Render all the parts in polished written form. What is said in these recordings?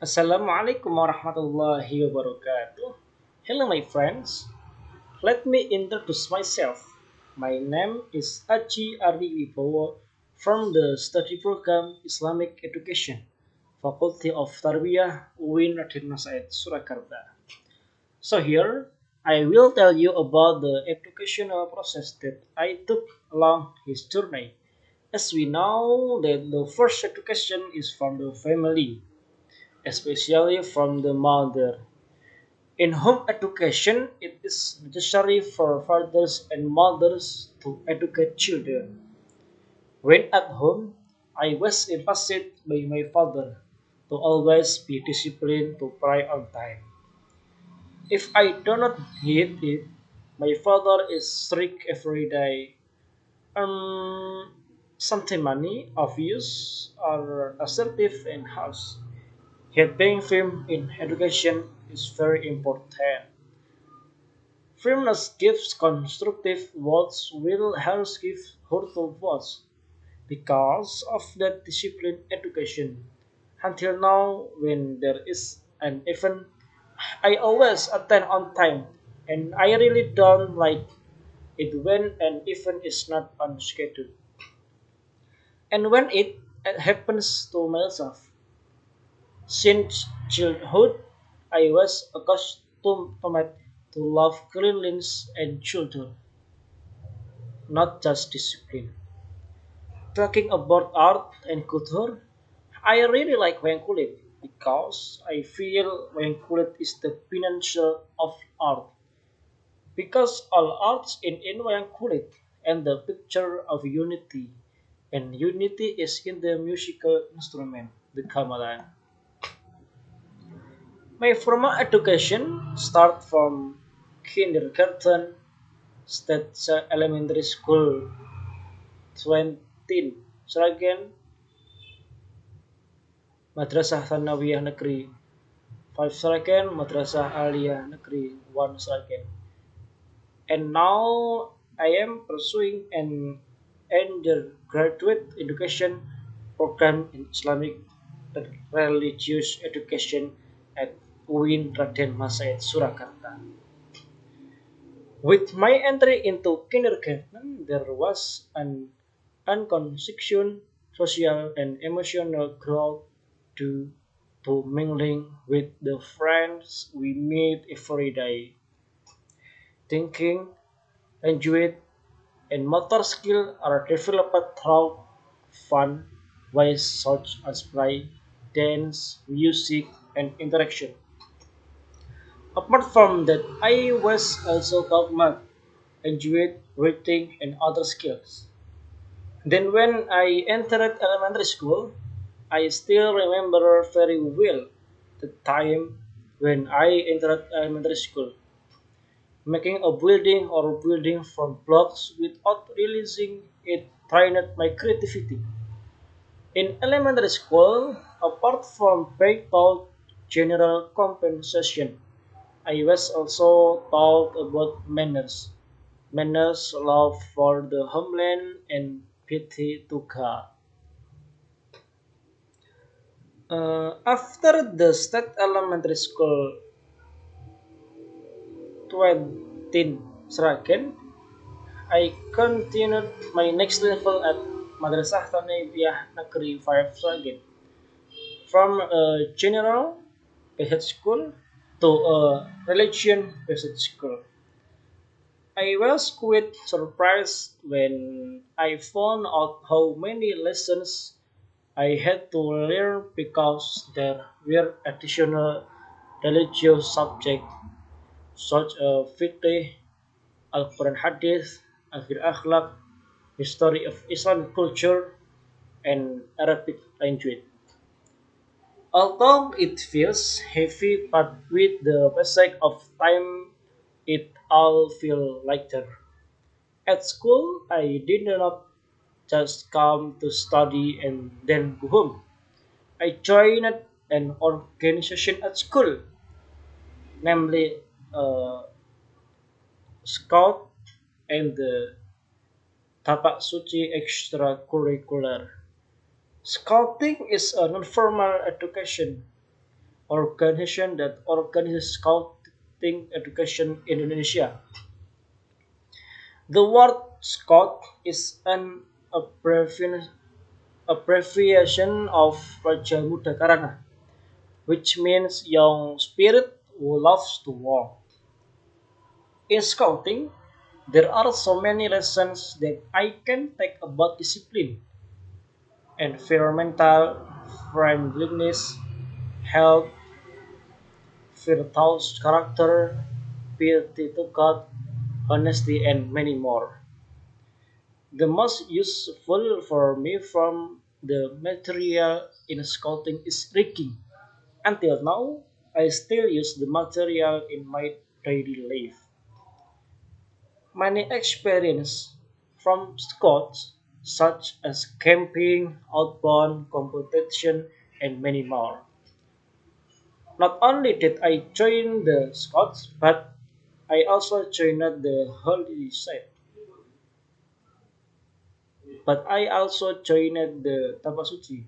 Assalamualaikum warahmatullahi wabarakatuh. Hello, my friends. Let me introduce myself. My name is Aji Ardi Wibowo from the study program Islamic Education, Faculty of Tarbiyah, UIN Raden Mas Said, Surakarta. So here, I will tell you about the educational process that I took along his journey. As we know that the first education is from the family, especially from the mother. In home education, it is necessary for fathers and mothers to educate children. When at home, I was emphasized by my father to always be disciplined to pray on time. If I do not hit it, my father is strict every day. Something money, obvious, or assertive and harsh. Yet being firm in education is very important. Firmness gives constructive words while harsh gives hurtful words. Because of that disciplined education, until now when there is an event, I always attend on time and I really don't like it when an event is not on schedule. And when it happens to myself, since childhood, I was accustomed to love cleanliness and children, not just discipline. Talking about art and culture, I really like wayang kulit because I feel wayang kulit is the pinnacle of art. Because all arts in wayang kulit and the picture of unity, and unity is in the musical instrument, the gamelan. My formal education start from kindergarten, state elementary school, 20, Sragen, Madrasah Thanawiyah Negeri 5 Sragen, Madrasah Aliyah Negeri 1 Sragen. And now I am pursuing an undergraduate education program in Islamic religious education at UIN Raden Mas Said Surakarta. With my entry into kindergarten, there was an unconscious social and emotional growth due to mingling with the friends we meet every day. Thinking, language, and motor skill are developed through fun ways such as play, dance, music, and interaction. Apart from that, I was also taught math, enjoyed reading, and other skills. Then, when I entered elementary school, I still remember very well the time when I entered elementary school. Making a building or building from blocks without realizing it trained my creativity. In elementary school, apart from being taught general compensation, I was also taught about manners. Manners, love for the homeland, and pity to God. After the state elementary school 20 Sragen, I continued my next level at Madrasah Tanibiyah Negeri 5 Sragen. From a general basic school to a religion basic school. I was quite surprised when I found out how many lessons I had to learn because there were additional religious subjects such as fiqh, Al-Quran Hadith, Al-Akhlaq, history of Islamic culture, and Arabic language. Although it feels heavy, but with the passage of time, it all feels lighter. At school, I did not just come to study and then go home. I joined an organization at school, namely Scout and the Tapak Suci extracurricular. Scouting is a non-formal education organization that organizes scouting education in Indonesia. The word scout is an abbreviation of Raja Muda Karana, which means young spirit who loves to walk. In scouting, there are so many lessons that I can take about discipline, environmental friendliness, health, virtuous character, piety to God, honesty, and many more. The most useful for me from the material in scouting is rigging. Until now, I still use the material in my daily life. Many experiences from scouts, such as camping, outbound competition, and many more. Not only did I join the scouts, but I also joined the holy site. But I also joined the Tapasuchi.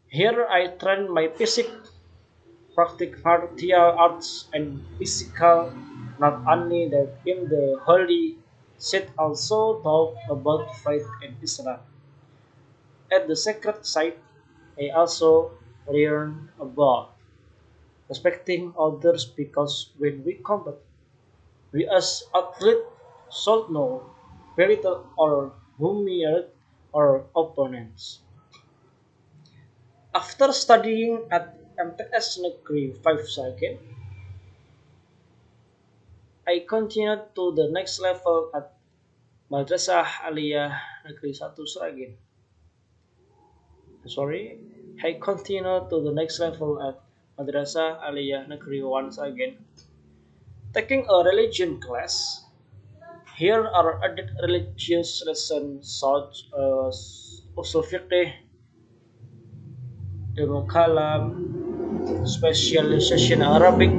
Here I trained my physique, practice martial arts and physical. Not only that, in the holy site also talk about faith and Islam. At the sacred site, I also learn about respecting others because when we combat, we as athletes should know belittle or humiliate our opponents. After studying at MTS Negeri 5 Sragen, I continued to the next level at Madrasah Aliyah Negeri 1 Sragen. Sorry, I continued to the next level at Madrasah Aliyah Negeri 1 Sragen. Taking a religion class, here are added religious lessons such as usul fiqh, ilmu kalam, specialization Arabic,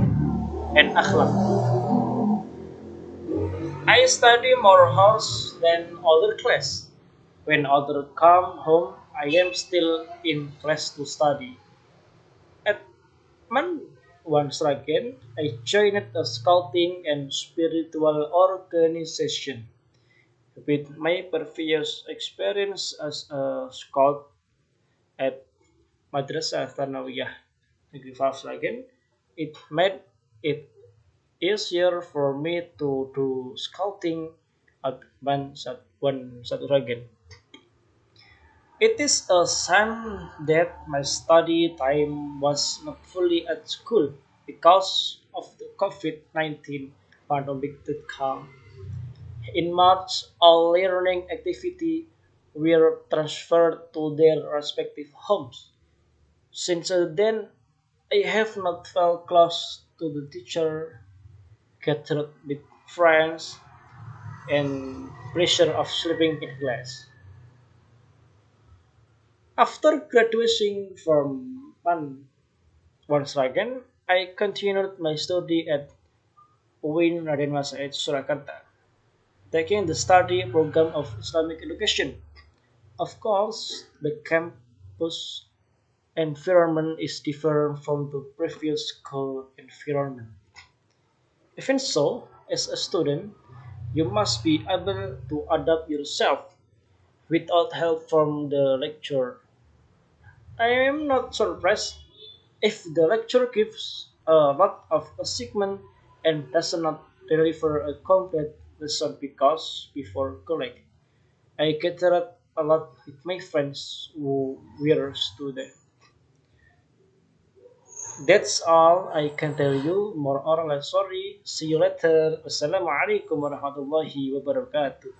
and akhlak. I study more hours than other class. When other come home, I am still in class to study. At once again, I joined a scouting and spiritual organization. With my previous experience as a scout at Madrasah Thanawiyah Negeri Sragen, it made it easier for me to do scouting at Sragen. It is a shame that my study time was not fully at school because of the COVID-19 pandemic that came. In March, all learning activity were transferred to their respective homes. Since then, I have not felt close to the teacher, gathered with friends, and pressure of sleeping in class. After graduating from once again, I continued my study at UIN Raden Massaid Surakarta, taking the study program of Islamic education. Of course, the campus environment is different from the previous school environment. Even so, as a student, you must be able to adapt yourself without help from the lecturer. I am not surprised if the lecturer gives a lot of assignment and does not deliver a complete lesson because before college I gathered a lot with my friends who were students. That's all I can tell you. More or less sorry. See you later. Wassalamualaikum warahmatullahi wabarakatuh.